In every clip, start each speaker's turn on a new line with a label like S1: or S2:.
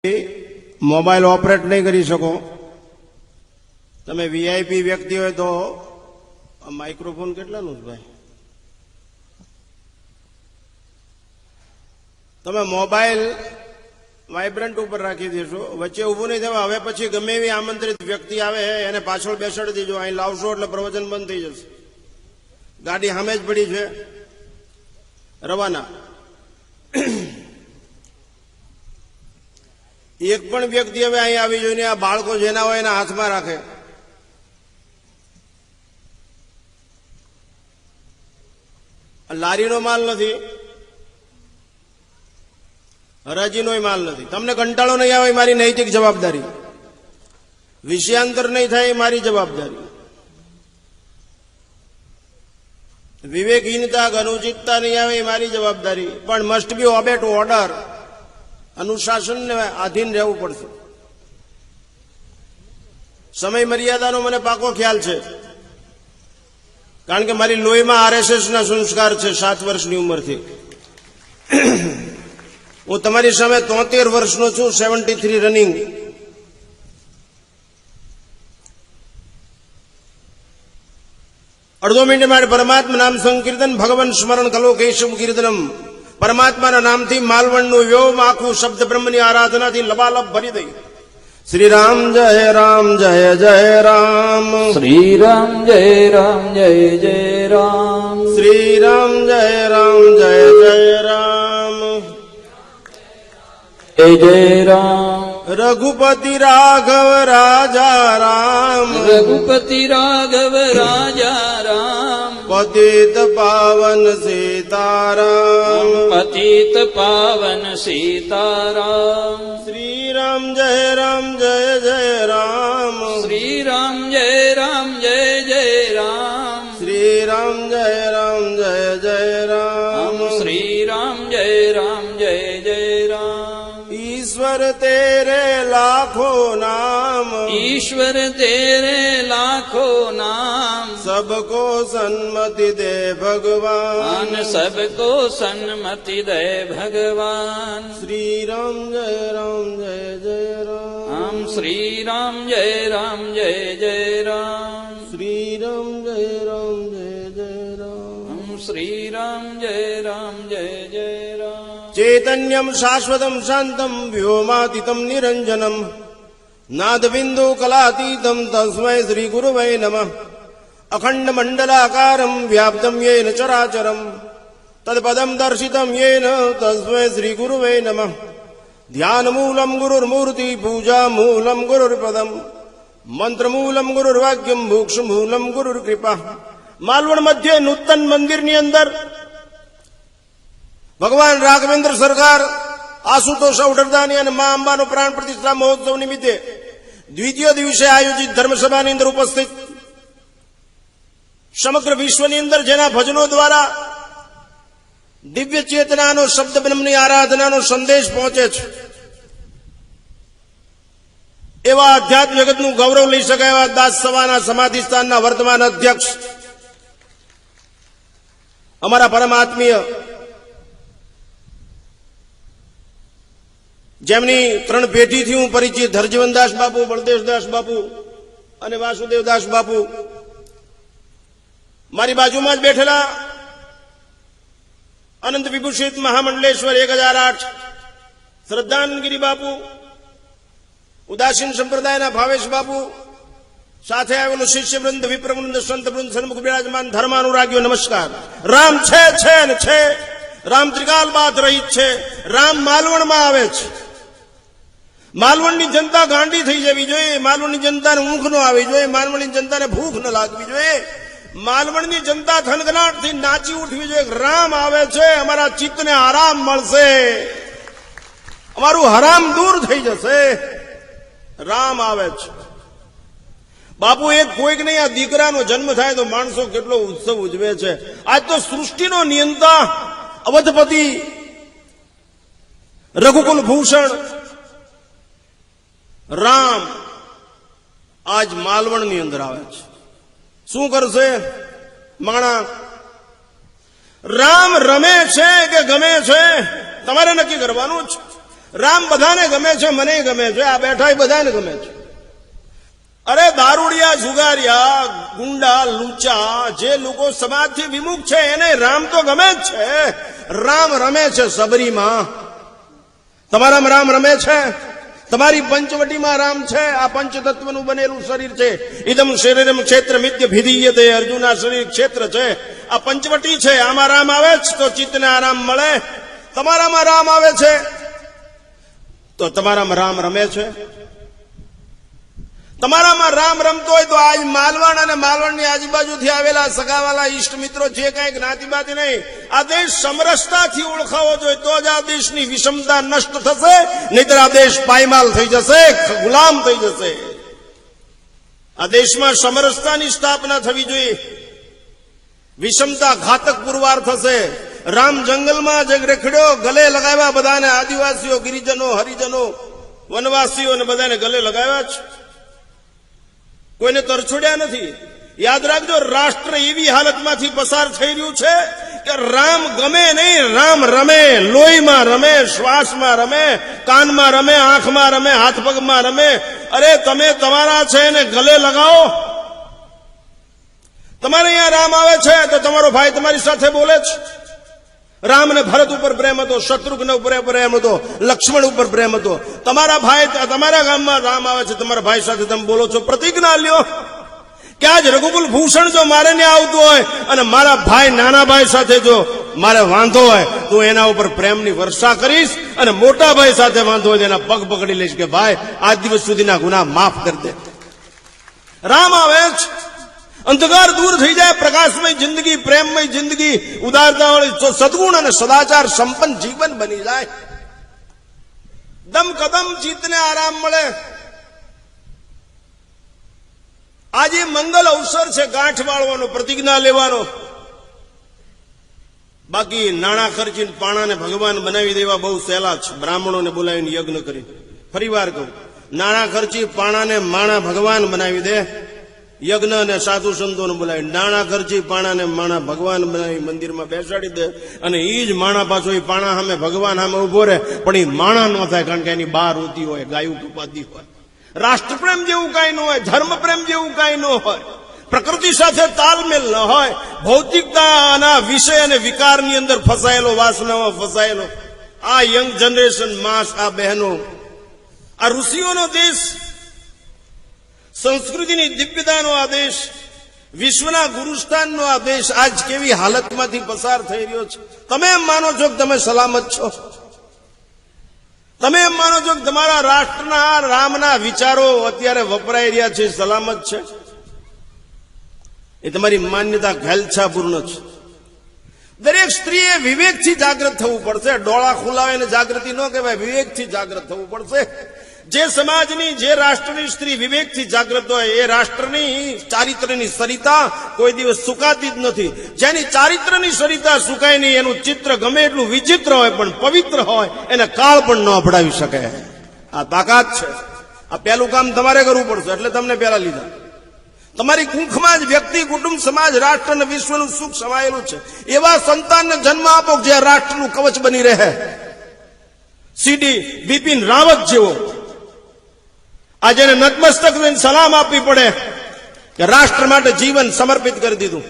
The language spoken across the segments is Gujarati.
S1: મોબાઈલ ઓપરેટ નહીં કરી શકો. તમે વીઆઈપી વ્યક્તિ હોય તો માઇક્રોફોન કેટલાનું છે ભાઈ? તમે મોબાઈલ વાઇબ્રન્ટ ઉપર રાખી દેશો, વચ્ચે ઊભું નહીં થવા. હવે પછી ગમે એવી આમંત્રિત વ્યક્તિ આવે એને પાછળ બેસાડી દેજો. અહીં લાવશો એટલે પ્રવચન બંધ થઈ જશે. ગાડી સામે જ પડી છે, રવાના. એક પણ વ્યક્તિ હવે અહીં આવી જોઈને આ બાળકો જેના હોય એના હાથમાં રાખે. લારીનો માલ નથી, હરાજીનો માલ નથી. તમને કંટાળો નહીં આવે મારી નૈતિક જવાબદારી, વિષયાંતર નહીં થાય મારી જવાબદારી, વિવેકહીનતા અનુચિતતા નહીં આવે એ મારી જવાબદારી. પણ must be obey to order, અનુશાસનને આધીન રહેવું પડશે. સમય મર્યાદાનો મને પાકો ખ્યાલ છે, કારણ કે મારી લોહીમાં આરએસએસના સંસ્કાર છે 7 વર્ષની ઉંમરથી. હું તમારી સામે 73 વર્ષનો છું, 73 રનિંગ. અડધો મિનિટ માટે પરમાત્મા નામ સંકીર્તન, ભગવાન સ્મરણ કલો કેશવ કીર્તનમ. પરમાત્માના નામથી માલવણનું વ્યોમ આખું શબ્દ બ્રહ્મની આરાધનાથી લબાલબ ભરી દઈ. શ્રી રામ જય રામ જય જય રામ,
S2: શ્રી રામ જય રામ જય જય રામ,
S1: શ્રી રામ જય રામ જય જય રામ,
S2: જય જય રામ.
S1: રઘુપતિ રાઘવ રાજા રામ,
S2: રઘુપતિ રાઘવ રાજા રામ,
S1: પતિત પાવન સીતારામ,
S2: પતિત પાવન સીતારામ.
S1: શ્રી રામ જય રામ જય જય રામ,
S2: શ્રી રામ જય રામ જય જય રામ,
S1: શ્રી રામ જય રામ જય જય રામ,
S2: શ્રી રામ જય રામ જય જય રામ.
S1: ईश्वर तेरे लाखों नाम,
S2: ईश्वर तेरे लाखों नाम,
S1: सबको सन्मति दे भगवान,
S2: सबको सन्मति दे भगवान.
S1: श्री राम जय जय राम,
S2: श्री राम जय जय जय राम,
S1: श्री राम जय जय राम,
S2: श्री राम जय जय राम.
S1: चैतन्यम शाश्वतम शांतम व्योमातीतम निरंजनम, नादबिंदु कलातीतम तस्मै श्री गुरुवे नमः. अखंड मंडलाकारं व्याप्तं येन चराचरं, तत्पदं दर्शितं येन तस्मै श्री गुरुवे नमः. ध्यानमूलं गुरुर्मूर्ति, पूजामूलं गुरुर्पदं, मंत्रमूलं गुरुर्वाक्यं, मोक्षमूलं गुरुर्कृपा. मालवण मध्य नूतन मंदिરની અંદર ભગવાન રાઘવેન્દ્ર સરકાર, આશુતોષ અવઢરદાની અને મા અંબાનો પ્રાણ પ્રતિષ્ઠા મહોત્સવ નિમિત્તે દ્વિતીય દિવસે આયોજિત ધર્મસભાની અંદર ઉપસ્થિત સમગ્ર વિશ્વની અંદર જેના ભજનો દ્વારા દિવ્ય ચેતનાનો, શબ્દ બ્રહ્મની આરાધનાનો સંદેશ પહોંચે છે, એવા અધ્યાત્મ જગતનું ગૌરવ લઈ શકાય એવા દાસ સભાના સમાધિ સ્થાનના વર્તમાન અધ્યક્ષ, અમારા પરમ આત્મીય, જેમની 3 પેઢીથી હું પરિચિત, હરજીવનદાસ બાપુ, બળદેવદાસ બાપુ અને વાસુદેવદાસ બાપુ. મારી બાજુમાં જ બેઠેલા અનંત વિભૂષિત મહામંડલેશ્વર 1008 શ્રદ્ધાનગીરી બાપુ, ઉદાસીન સંપ્રદાયના ભાવેશ બાપુ, સાથે આવેલું શિષ્યવૃંદ, વિપ્રવૃંદ, સંતવૃંદ, સન્મુખ બિરાજમાન ધર્માનુરાગીઓ, નમસ્કાર. રામ છે ને છે, રામ ત્રિકાલ બાદ રહિત છે. રામ માલવણમાં આવે છે. માલવણની જનતા ગાંડી થઈ જવી જોઈએ, માલવણની જનતાને ઊંઘ ન આવી જોઈએ, માલવણની જનતાને ભૂખ ન લાગવી જોઈએ, માલવણની જનતા થનગનાટથી નાચી ઉઠવી જોઈએ. રામ આવે છે, અમારા ચિત્તને આરામ મળશે, અમારું હરામ દૂર થઈ જશે. રામ આવે છે. બાપુ એક કોઈક નહીં, આ દીકરાનો જન્મ થાય તો માણસો કેટલો ઉત્સવ ઉજવે છે. આજ તો સૃષ્ટિનો નિયંતા અવધપતિ રઘુકુલ ભૂષણ રામ આજ માલવણની અંદર આવે છે. શું કરશે માણા? રામ રમે છે કે ગમે છે તમારે નક્કી કરવાનું છે. રામ બધાને ગમે છે, મને ગમે છે, આ બેઠા બધાને ગમે છે. અરે દારૂડિયા, જુગારિયા, ગુંડા, લુચા, જે લોકો સમાજથી વિમુખ છે એને રામ તો ગમે જ છે. રામ રમે છે સબરીમાં. તમારામાં રામ રમે છે? તમારી પંચવટીમાં રામ છે. આ પંચતત્વનું બનેલું શરીર છે. ઇદમ શરીરમ ક્ષેત્ર મિત્ય ભિધીયતે. અર્જુનના શરીર ક્ષેત્ર છે. આ પંચવટી છે. આમાં રામ આવે છે તો ચિત્તને આરામ મળે. તમારામાં રામ આવે છે તો તમારામાં રામ રમે છે. તમારામાં રામ રમતો હોય તો આજ માલવણ અને માલવણની આજુબાજુથી આવેલા સગાવાલા ઈષ્ટ મિત્રો જે કઈ જ્ઞાતિબાતી નહીં, આ દેશ સમરસતાથી ઓળખાવો જોઈએ તો જ આ દેશની વિષમતા નષ્ટ થશે. નહીતર આ દેશ પાયમાલ થઈ જશે, ગુલામ થઈ જશે. આ દેશમાં સમરસતાની સ્થાપના થવી જોઈએ. વિષમતા ઘાતક પુરવાર થશે. રામ જંગલમાં જે રેખડ્યો, ગલે લગાવ્યા બધાને, આદિવાસીઓ, ગિરિજનો, હરિજનો, વનવાસીઓને બધાને ગલે લગાવ્યા છે. કોઈને તરછોડ્યા નથી. યાદ રાખજો, રાષ્ટ્ર એવી હાલતમાંથી પસાર થઈ રહ્યું છે કે રામ ગમે નહીં, રામ રમે. લોહીમાં રમે, શ્વાસમાં રમે, કાનમાં રમે, આંખમાં રમે, હાથ પગમાં રમે. અરે તમે તમારા છે એને ગલે લગાવો. તમારે અહીંયા રામ આવે છે તો તમારો ભાઈ તમારી સાથે બોલે છે. રામને ભરત ઉપર પ્રેમ હતો, શત્રુઘ્ન ઉપર પ્રેમ હતો, લક્ષ્મણ ઉપર પ્રેમ હતો. તમારા ભાઈ, તમારા ગામમાં રામ આવે છે, તમારા ભાઈ સાથે તમે બોલો છો. પ્રતિજ્ઞા લ્યો કે આજ રઘુકુલ ભૂષણ જો મારે ને આવતું હોય અને મારા ભાઈ નાના ભાઈ સાથે જો મારે વાંધો હોય તો એના ઉપર પ્રેમની વર્ષા કરીશ, અને મોટા ભાઈ સાથે વાંધો હોય એના પગ પકડી લઈશ કે ભાઈ આજ દિવસ સુધીના ગુના માફ કરી દે. રામ આવે છે, અંધકાર દૂર થઈ જાય, પ્રકાશમય જિંદગી, પ્રેમમય જિંદગી, ઉદારતાવાળી સદગુણ અને સદાચાર સંપન્ન જીવન બની જાય. દમ કદમ ચિત્તને આરામ મળે. આજે મંગલ અવસર છે ગાંઠ વાળવાનો, પ્રતિજ્ઞા લેવાનો. બાકી નાણાં ખર્ચીને પાણાને ભગવાન બનાવી દેવા બહુ સહેલા છે. બ્રાહ્મણોને બોલાવીને યજ્ઞ કરી, ફરી વાર કહું, નાણાં ખર્ચી પાણાને માણા ભગવાન બનાવી દે. યજ્ઞ અને સાધુ સંતોને બોલાવી નાણા ખર્ચી પાણાને માણા ભગવાન બનાવી મંદિરમાં બેસાડી દે, અને એ જ માણા પાછો એ પાણા સામે ભગવાન સામે ઉભો રહે, પણ એ માણા ન થાય, કારણ કે એની બહાર હોતી હોય, ગાયું કપાતી હોય. રાષ્ટ્રપ્રેમ જેવું કાંઈ ન હોય, ધર્મપ્રેમ જેવું કાંઈ ન હોય, પ્રકૃતિ સાથે તાલમેલ ન હોય, ભૌતિકતાના વિષય અને વિકારની અંદર ફસાયેલો, વાસનામાં ફસાયેલો આ યંગ જનરેશન માસ, આ બહેનો, આ ઋષિઓનો દેશ, સંસ્કૃતિની દિવ્યતાનો આ દેશ, વિશ્વના ગુરુસ્થાનનો આ દેશ આજ કેવી હાલતમાંથી પસાર થઈ રહ્યો છે. તમે એમ માનો છો કે તમે સલામત છો? તમે એમ માનો છો કે તમારા રાષ્ટ્રના રામના વિચારો અત્યારે વપરાઈ રહ્યા છે સલામત છે? એ તમારી માન્યતા ઘેલછાપૂર્ણ છે. દરેક સ્ત્રીએ વિવેકથી જાગૃત થવું પડશે. ડોળા ખુલાવીને જાગૃતિ ન કહેવાય, વિવેકથી જાગૃત થવું પડશે. જે સમાજની, જે રાષ્ટ્રની સ્ત્રી વિવેકથી જાગૃત હોય એ રાષ્ટ્રની ચારિત્રની સરિતા કોઈ દિવસ સુકાતી જ નથી. જેની ચારિત્રની સરિતા સુકાય નહીં, એનું ચિત્ર ગમે એટલું વિચિત્ર હોય પણ પવિત્ર હોય, એને કાળ પણ ન અપડાવી શકે. આ તાકાત છે. આ પહેલું કામ તમારે કરવું પડશે, એટલે તમને પહેલા લીધા. તમારી કુંખમાં જ વ્યક્તિ, કુટુંબ, સમાજ, રાષ્ટ્ર અને વિશ્વનું સુખ સમાયેલું છે. એવા સંતાનને જન્મ આપો જે રાષ્ટ્રનું કવચ બની રહે. સીડી બિપિન રાવત જેવો આ જેને નતમસ્તક થઈને સલામ આપવી પડે કે રાષ્ટ્ર માટે જીવન સમર્પિત કરી દીધું.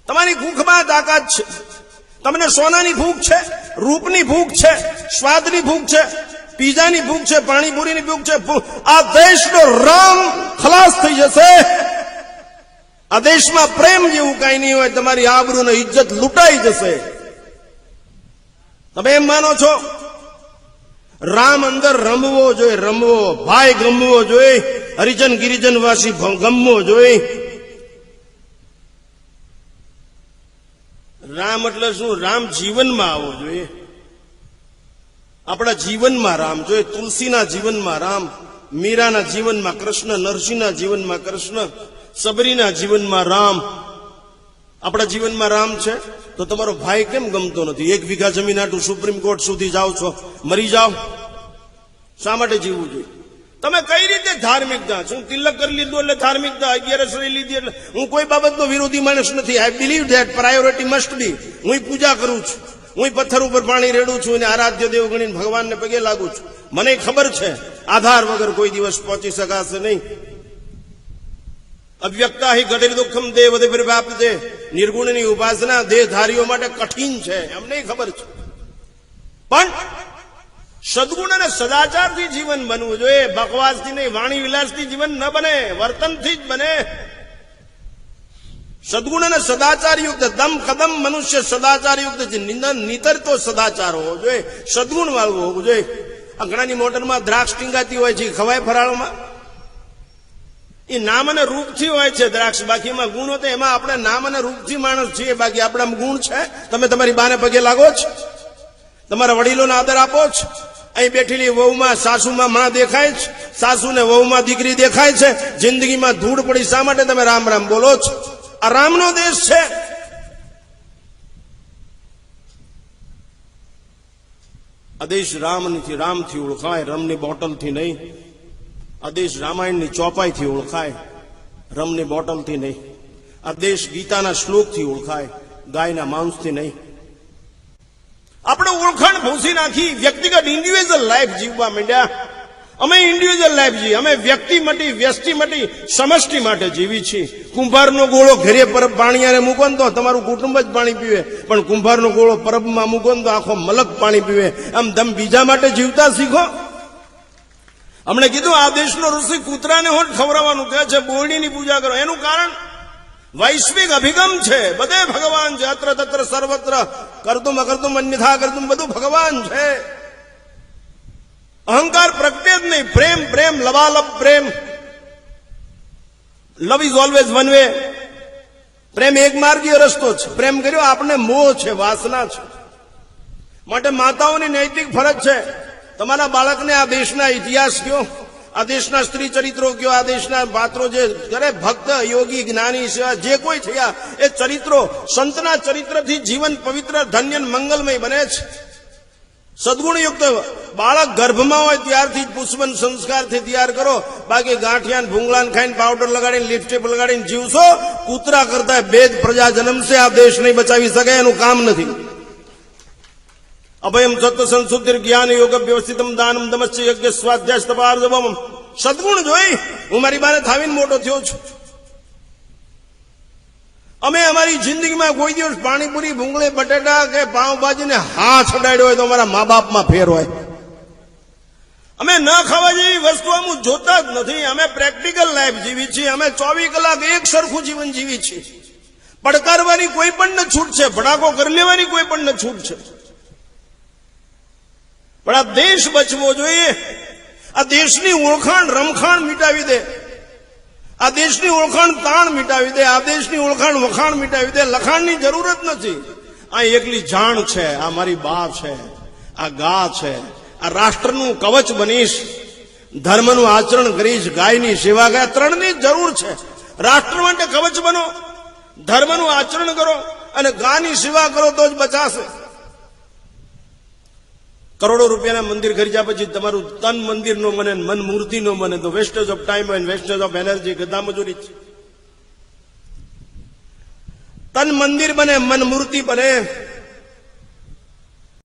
S1: તમારી ભૂખમાં તાકાત છે. તમને સોનાની ભૂખ છે, રૂપની ભૂખ છે, સ્વાદની ભૂખ છે, પીઝાની ભૂખ છે, પાણીપુરીની ભૂખ છે. આ દેશનો રામ ખલાસ થઈ જશે. આ દેશમાં પ્રેમ જેવું કઈ નહીં હોય. તમારી આબરૂ અને ઇજ્જત લૂંટાઈ જશે. તમે એમ માનો છો? રામ અંદર રમવો જોઈએ, રમવો, ભાઈ ગમવો જોઈએ, હરિજન ગિરિજન વાસી ગમવો જોઈએ. રામ એટલે શું? રામ જીવનમાં આવવો જોઈએ. આપણા જીવનમાં રામ જોઈએ. તુલસીના જીવનમાં રામ, મીરાના જીવનમાં કૃષ્ણ, નરસિંહના જીવનમાં કૃષ્ણ, સબરીના જીવનમાં રામ. આપણા જીવનમાં રામ છે તો તમારો ભાઈ કેમ ગમતો નથી? 1 વીઘા જમીન આટલું સુપ્રીમ કોર્ટ સુધી જાઓ છો, મરી જાઓ. શા માટે જીવવું જોઈએ? તમે કઈ રીતે ધાર્મિકતા? હું તિલક કરી લીધું એટલે ધાર્મિકતા, 11 લીધી એટલે હું કોઈ બાબતનો વિરોધી માણસ નથી. I believe that priority must be. હું પૂજા કરું છું, હું પથ્થર ઉપર પાણી રેડું છું અને આરાધ્ય દેવ ગણીને ભગવાનને પગે લાગુ છું. મને ખબર છે આધાર વગર કોઈ દિવસ પહોંચી શકાશે નહીં. અવ્યક્તા હિ ગતિર દુઃખમ દેવ વ્યાપ્ત દે. નિર્ગુણની ઉપાસના દેહધારીઓ માટે કઠિન છે, એમને ખબર છે. પણ સદગુણ અને સદાચારથી જીવન બનવું જોઈએ. બકવાસથી નહીં, વાણી વિલાસથી જીવન ન બને, વર્તનથી જ બને. સદગુણ અને સદાચાર યુક્ત દમ કદમ મનુષ્ય સદાચાર યુક્ત નીતર તો સદાચાર હોવો જોઈએ, સદગુણ વાળવું હોવું જોઈએ. આ ઘણાની મોટરમાં દ્રાક્ષ ટીંગાતી હોય છે, ખવાય ફરાળમાં? એ નામ અને રૂપથી હોય છે દ્રાક્ષ, બાકી એમાં ગુણ હોતો. એમાં આપણે નામ અને રૂપથી માણસ છીએ, બાકી આપણામાં ગુણ છે? તમે તમારી બાને પગે લાગો છો? તમારા વડીલોને આદર આપો છો? અહીં બેઠેલી વહુમાં સાસુમાં માં દેખાય છે, સાસુને વહુમાં દીકરી દેખાય છે. જિંદગીમાં ધૂળ પડી, શા માટે તમે રામ રામ બોલો છો? આ રામનો દેશ છે. આ દેશ રામથી ઓળખાય, રમની બોટલથી નહીં. આ દેશ રામાયણની ચોપાઈથી ઓળખાય, રમની બોટલથી નહીં. આ દેશ ગીતાના શ્લોકથી ઓળખાય, ગાયના માંસથી નહીં. આપણે ઓળખાણ ભૂસી નાખી, વ્યક્તિગત ઇન્ડિવિજ્યુઅલ લાઈફ જીવવા માંડ્યા. અમે ઇન્ડિવિજ્યુઅલ લાઈફ જીવી, અમે વ્યક્તિ મટી, વ્યષ્ટિ મટી, સમષ્ટિ માટે જીવી છીએ. કુંભારનો ગોળો ઘરે પરબ પાણીયારે મૂકો ને તો તમારું કુટુંબ જ પાણી પીવે, પણ કુંભારનો ગોળો પરબમાં મૂકો ને તો આખો મલક પાણી પીવે. આમ તમે બીજા માટે જીવતા શીખો. હમણે કીધું આ દેશનો ઋષિ કૂતરાને હોઠ ખવડાવવાનું કહે છે, બોરડીની પૂજા કરો. એનું કારણ વૈશ્વિક અભિગમ છે. બધે ભગવાન છે, અત્ર તત્ર સર્વત્ર કરતુમ અકર્તુમ અન્યથા કરતુમ, બધું ભગવાન છે. અહંકાર પ્રગટે જ નહીં. પ્રેમ પ્રેમ લબાલબ પ્રેમ. Love is always one way. પ્રેમ એક માર્ગીય રસ્તો છે. પ્રેમ કર્યો આપણે મોહ છે, વાસના છે. માટે માતાઓની નૈતિક ફરજ છે, તમારા બાળકને આ દેશના ઇતિહાસ કયો, આ દેશના સ્ત્રી ચરિત્રો કયો, આ દેશના પાત્રો જે કરે ભક્ત યોગી જ્ઞાની સેવા જે કોઈ થયા, એ ચરિત્રો સંતના ચરિત્રથી જીવન પવિત્ર ધન્ય મંગલમય બને છે. સદગુણયુક્ત બાળક ગર્ભમાં હોય ત્યારથી જ પુષ્પન સંસ્કારથી તૈયાર કરો. બાકી ગાંઠિયા ભૂંગળાને ખાઈને પાવડર લગાડીને લિપસ્ટિક લગાડીને જીવશો, કૂતરા કરતા ભેદ પ્રજા જન્મશે. આ દેશ નહીં બચાવી શકે, એનું કામ નથી. અભયમ સત્વ સંશુદ્ધિર જ્ઞાન યોગ વ્યવસ્થિતમ દાનમ દમશ્ચ યજ્ઞ સ્વાધ્યાય તપાર્જવમ. સદગુણ જોઈ હું મારી બાને થાવીને મોટો થયો છું. અમે અમારી જિંદગીમાં કોઈ દિવસ પાણીપુરી, ભૂંગળી, બટેટા કે પાવભાજીને હાથ અડાડ્યો હોય તો અમારા મા બાપમાં ફેર હોય. અમે ન ખાવા જેવી વસ્તુ અમુક જોતા જ નથી. અમે પ્રેક્ટિકલ લાઈફ જીવી છીએ. અમે 24 કલાક એક સરખું જીવન જીવી છીએ. પડકારવાની કોઈ પણ છૂટ છે, ભડાકો કરી લેવાની કોઈ પણ છૂટ છે. પણ આ દેશ બચવો જોઈએ. આ દેશની ઓળખાણ રમખાણ મિટાવી દે, આ દેશની ઓળખાણ તાણ મિટાવી દે, આ દેશની ઓળખાણ વખાણ મિટાવી દે. લખાણની જરૂર જ નથી. આ એકલી જાણ છે, આ મારી બા છે, આ ગા છે. આ રાષ્ટ્રનું કવચ બનીશ, ધર્મનું આચરણ કરીશ, ગાયની સેવા કરે. ત્રણની જરૂર છે. રાષ્ટ્ર માટે કવચ બનો, ધર્મનું આચરણ કરો અને ગાની સેવા કરો તો જ બચાશે. કરોડો રૂપિયાના મંદિર ખરીદ્યા પછી તમારું તન મંદિર નો બને, મન મૂર્તિ નો બને તો wastage of time and wastage of energy, ગધા મજૂરી છે. તન મંદિર બને, મન મૂર્તિ બને.